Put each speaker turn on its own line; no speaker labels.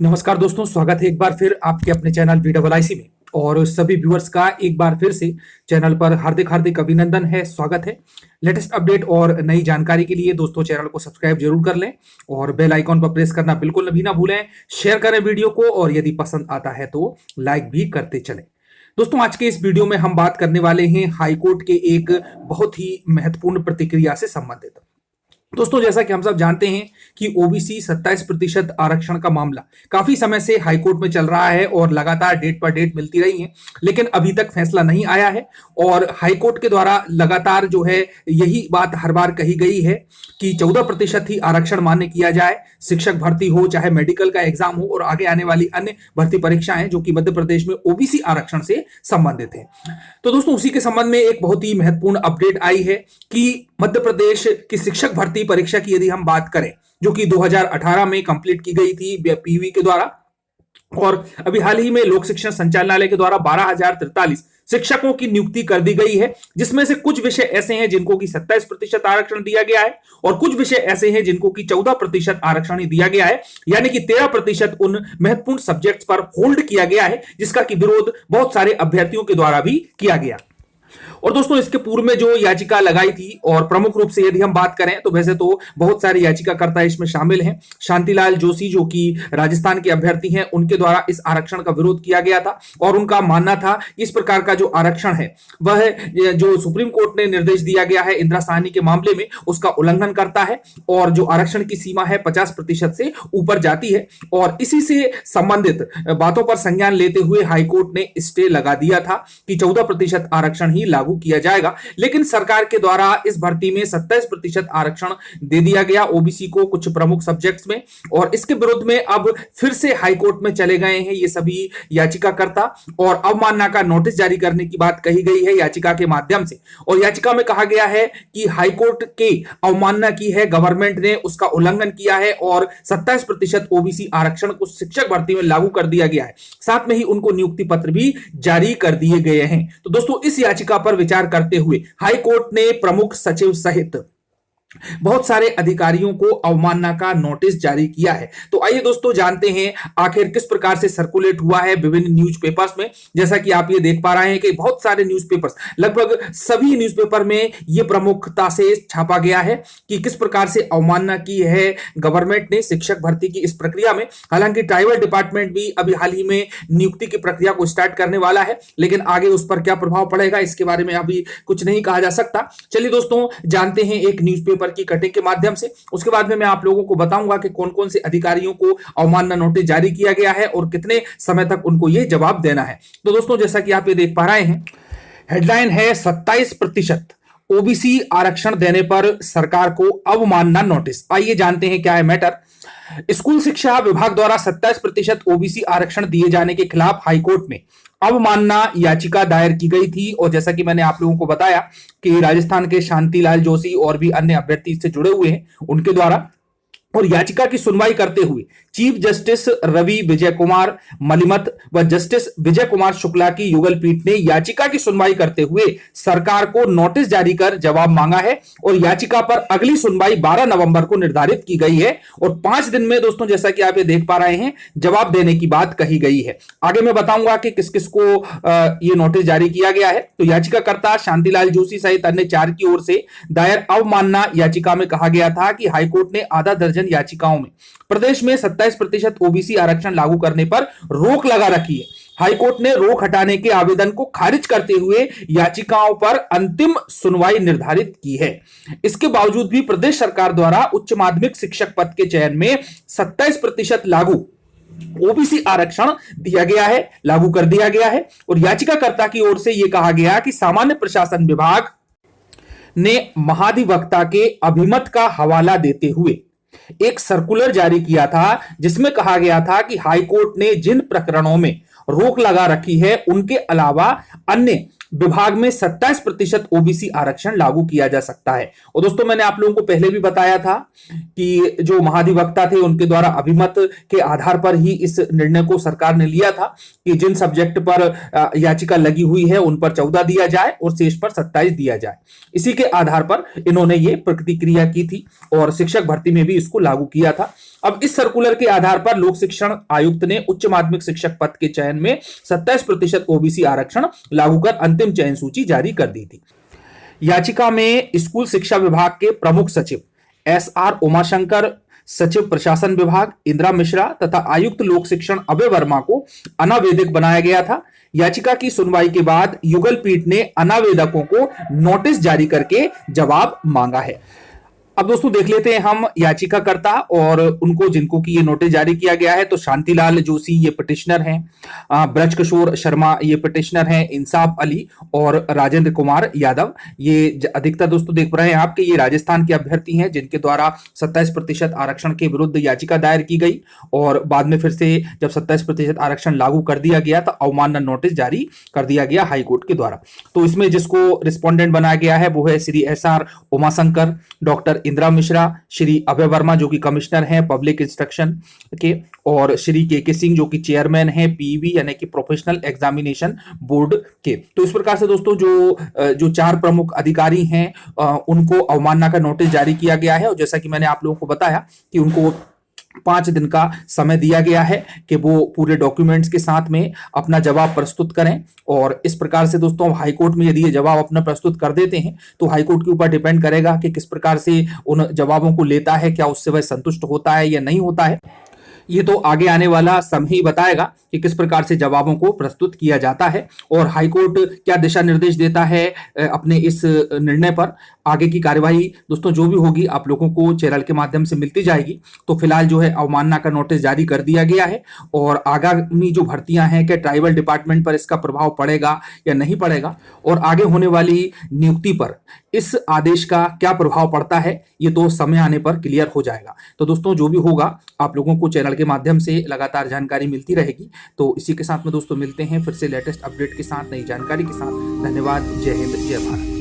नमस्कार दोस्तों, स्वागत है एक बार फिर आपके अपने चैनल VIIC में। और सभी व्यूअर्स का एक बार फिर से चैनल पर हार्दिक हार्दिक अभिनंदन है, स्वागत है। लेटेस्ट अपडेट और नई जानकारी के लिए दोस्तों चैनल को सब्सक्राइब जरूर कर लें और बेल आइकॉन पर प्रेस करना बिल्कुल भी ना भूलें। शेयर करें वीडियो को और यदि पसंद आता है तो लाइक भी करते चलें। दोस्तों आज के इस वीडियो में हम बात करने वाले हैं हाईकोर्ट के एक बहुत ही महत्वपूर्ण प्रतिक्रिया से संबंधित। दोस्तों जैसा कि हम सब जानते हैं कि ओबीसी 27% आरक्षण का मामला काफी समय से हाईकोर्ट में चल रहा है और लगातार डेट पर डेट मिलती रही है, लेकिन अभी तक फैसला नहीं आया है। और हाईकोर्ट के द्वारा लगातार जो है यही बात हर बार कही गई है कि 14% ही आरक्षण मान्य किया जाए, शिक्षक भर्ती हो चाहे मेडिकल का एग्जाम हो और आगे आने वाली अन्य भर्ती परीक्षाएं जो कि मध्य प्रदेश में ओबीसी आरक्षण से संबंधित है। तो दोस्तों उसी के संबंध में एक बहुत ही महत्वपूर्ण अपडेट आई है कि मध्य प्रदेश की शिक्षक भर्ती परीक्षा की यदि हम बात करें जो कि 2018 में कंप्लीट की गई थी पीवी के द्वारा, और अभी हाल ही में लोक शिक्षण संचालनालय के द्वारा 12,043 शिक्षकों की नियुक्ति कर दी गई है, जिसमें से कुछ विषय ऐसे हैं जिनको कि 27% आरक्षण दिया गया है और कुछ विषय ऐसे हैं जिनको कि 14% आरक्षण ही दिया गया है, यानी कि 13% उन महत्वपूर्ण सब्जेक्ट्स पर होल्ड किया गया है जिसका कि विरोध बहुत सारे अभ्यर्थियों के द्वारा भी किया गया। और दोस्तों इसके पूर्व में जो याचिका लगाई थी, और प्रमुख रूप से यदि हम बात करें तो वैसे तो बहुत सारे याचिकाकर्ता इसमें शामिल हैं। शांतिलाल जोशी जो कि राजस्थान के अभ्यर्थी हैं, उनके द्वारा इस आरक्षण का विरोध किया गया था और उनका मानना था कि इस प्रकार का जो आरक्षण है वह जो सुप्रीम कोर्ट ने निर्देश दिया गया है इंदिरा साहनी के मामले में उसका उल्लंघन करता है और जो आरक्षण की सीमा है 50% से ऊपर जाती है। और इसी से संबंधित बातों पर संज्ञान लेते हुए हाईकोर्ट ने स्टे लगा दिया था कि 14% आरक्षण ही लागू किया जाएगा, लेकिन सरकार के द्वारा इस भर्ती में 27% आरक्षण दे दिया गया ओबीसी को कुछ प्रमुख सब्जेक्ट्स में। और इसके विरुद्ध में अब फिर से हाईकोर्ट में चले गए हैं ये सभी याचिकाकर्ता और अवमानना का नोटिस जारी करने की बात कही गई है याचिका के माध्यम से। और याचिका में कहा गया है कि हाईकोर्ट के अवमानना की है, गवर्नमेंट ने उसका उल्लंघन किया है और 27% ओबीसी आरक्षण को शिक्षक भर्ती में लागू कर दिया गया है, साथ में ही उनको नियुक्ति पत्र भी जारी कर दिए गए हैं। तो दोस्तों इस याचिका पर विचार करते हुए हाई कोर्ट ने प्रमुख सचिव सहित बहुत सारे अधिकारियों को अवमानना का नोटिस जारी किया है। तो आइए दोस्तों जानते हैं आखिर किस प्रकार से सर्कुलेट हुआ है विभिन्न न्यूज़पेपर्स में। जैसा कि आप ये देख पा रहे हैं कि बहुत सारे न्यूज़पेपर्स, लगभग सभी न्यूज़पेपर में ये प्रमुखता से छापा गया है कि किस प्रकार से अवमानना की है गवर्नमेंट ने शिक्षक भर्ती की इस प्रक्रिया में। हालांकि ट्राइबल डिपार्टमेंट भी अभी हाल ही में नियुक्ति की प्रक्रिया को स्टार्ट करने वाला है, लेकिन आगे उस पर क्या प्रभाव पड़ेगा इसके बारे में अभी कुछ नहीं कहा जा सकता। चलिए दोस्तों जानते हैं एक न्यूज़पेपर की कटिंग के माध्यम से, उसके बाद में मैं आप लोगों को बताऊंगा कि कौन कौन से अधिकारियों को अवमानना नोटिस जारी किया गया है और कितने समय तक उनको यह जवाब देना है। तो दोस्तों जैसा कि आप ये देख पा रहे हैं, हेडलाइन है 27% ओबीसी आरक्षण देने पर सरकार को अवमानना नोटिस। आइए जानते हैं क्या है मैटर। स्कूल शिक्षा विभाग द्वारा 27% ओबीसी आरक्षण दिए जाने के खिलाफ हाईकोर्ट में अवमानना याचिका दायर की गई थी। और जैसा कि मैंने आप लोगों को बताया कि राजस्थान के शांतिलाल जोशी और भी अन्य अभ्यर्थी इससे जुड़े हुए हैं उनके द्वारा, और याचिका की सुनवाई करते हुए चीफ जस्टिस रवि विजय कुमार मलिमत व जस्टिस विजय कुमार शुक्ला की युगल पीठ ने याचिका की सुनवाई करते हुए सरकार को नोटिस जारी कर जवाब मांगा है। और याचिका पर अगली सुनवाई 12 नवंबर को निर्धारित की गई है और 5 दिन में दोस्तों जैसा कि आप ये देख पा रहे हैं जवाब देने की बात कही गई है। आगे मैं बताऊंगा कि किस किस को ये नोटिस जारी किया गया है। तो याचिकाकर्ता शांतिलाल जोशी सहित अन्य 4 की ओर से दायर अवमानना याचिका में कहा गया था कि हाईकोर्ट ने आधा दर्जन याचिकाओं में प्रदेश में 27% ओबीसी आरक्षण लागू करने पर रोक लगा रखी है। हाईकोर्ट ने रोक हटाने के आवेदन को खारिज करते हुए याचिकाओं पर अंतिम सुनवाई निर्धारित की है। इसके बावजूद भी प्रदेश सरकार द्वारा उच्च माध्यमिक शिक्षक पद के चयन में 27% लागू ओबीसी आरक्षण दिया गया है, लागू कर दिया गया है। और याचिकाकर्ता की ओर से यह कहा गया कि सामान्य प्रशासन विभाग ने महाधिवक्ता के अभिमत का हवाला देते हुए एक सर्कुलर जारी किया था जिसमें कहा गया था कि हाईकोर्ट ने जिन प्रकरणों में रोक लगा रखी है उनके अलावा अन्य विभाग में 27% ओबीसी आरक्षण लागू किया जा सकता है। और दोस्तों मैंने आप लोगों को पहले भी बताया था कि जो महाधिवक्ता थे उनके द्वारा अभिमत के आधार पर ही इस निर्णय को सरकार ने लिया था कि जिन सब्जेक्ट पर याचिका लगी हुई है उन पर 14 दिया जाए और शेष पर 27 दिया जाए। इसी के आधार पर इन्होंने ये प्रतिक्रिया की थी और शिक्षक भर्ती में भी इसको लागू किया था। अब इस सर्कुलर के आधार पर लोक शिक्षण आयुक्त ने उच्च माध्यमिक शिक्षक पद के चयन में 27% ओबीसी आरक्षण लागू कर अंतिम चयन सूची जारी कर दी थी। याचिका में स्कूल शिक्षा विभाग के प्रमुख सचिव SR उमाशंकर, सचिव प्रशासन विभाग इंदिरा मिश्रा तथा आयुक्त लोक शिक्षण अभय वर्मा को अनावेदक बनाया गया था। याचिका की सुनवाई के बाद युगल पीठ ने अनावेदकों को नोटिस जारी करके जवाब मांगा है। अब दोस्तों देख लेते हैं हम याचिकाकर्ता और उनको जिनको की ये नोटिस जारी किया गया है। तो शांतिलाल जोशी ये पिटिशनर हैं, ब्रजकिशोर शर्मा ये पिटिशनर हैं, इंसाफ अली और राजेंद्र कुमार यादव ये अधिकतर दोस्तों देख रहे हैं आपके ये राजस्थान के अभ्यर्थी हैं जिनके द्वारा 27% आरक्षण के विरुद्ध याचिका दायर की गई और बाद में फिर से जब 27% आरक्षण लागू कर दिया गया तो अवमानना नोटिस जारी कर दिया गया हाईकोर्ट के द्वारा। तो इसमें जिसको रिस्पोंडेंट बनाया गया है वो है श्री SR उमाशंकर, डॉक्टर इंदिरा मिश्रा, श्री अभय वर्मा जो कि कमिश्नर हैं पब्लिक इंस्ट्रक्शन के, और श्री के सिंह जो कि चेयरमैन हैं PEB यानी कि प्रोफेशनल एग्जामिनेशन बोर्ड के। तो इस प्रकार से दोस्तों जो 4 प्रमुख अधिकारी हैं उनको अवमानना का नोटिस जारी किया गया है और जैसा कि मैंने आप लोगों को बताया कि उनको 5 दिन का समय दिया गया है कि वो पूरे डॉक्यूमेंट्स के साथ में अपना जवाब प्रस्तुत करें। और इस प्रकार से दोस्तों हाईकोर्ट में यदि ये जवाब अपना प्रस्तुत कर देते हैं तो हाईकोर्ट के ऊपर डिपेंड करेगा कि किस प्रकार से उन जवाबों को लेता है, क्या उससे वह संतुष्ट होता है या नहीं होता है। ये तो आगे आने वाला समय ही बताएगा कि किस प्रकार से जवाबों को प्रस्तुत किया जाता है और हाईकोर्ट क्या दिशा निर्देश देता है अपने इस निर्णय पर। आगे की कार्यवाही दोस्तों जो भी होगी आप लोगों को चैनल के माध्यम से मिलती जाएगी। तो फिलहाल जो है अवमानना का नोटिस जारी कर दिया गया है और आगामी जो भर्तियां हैं क्या ट्राइबल डिपार्टमेंट पर इसका प्रभाव पड़ेगा या नहीं पड़ेगा और आगे होने वाली नियुक्ति पर इस आदेश का क्या प्रभाव पड़ता है ये तो समय आने पर क्लियर हो जाएगा। तो दोस्तों जो भी होगा आप लोगों को चैनल के माध्यम से लगातार जानकारी मिलती रहेगी। तो इसी के साथ में दोस्तों मिलते हैं फिर से लेटेस्ट अपडेट के साथ, नई जानकारी के साथ। धन्यवाद। जय हिंद, जय भारत।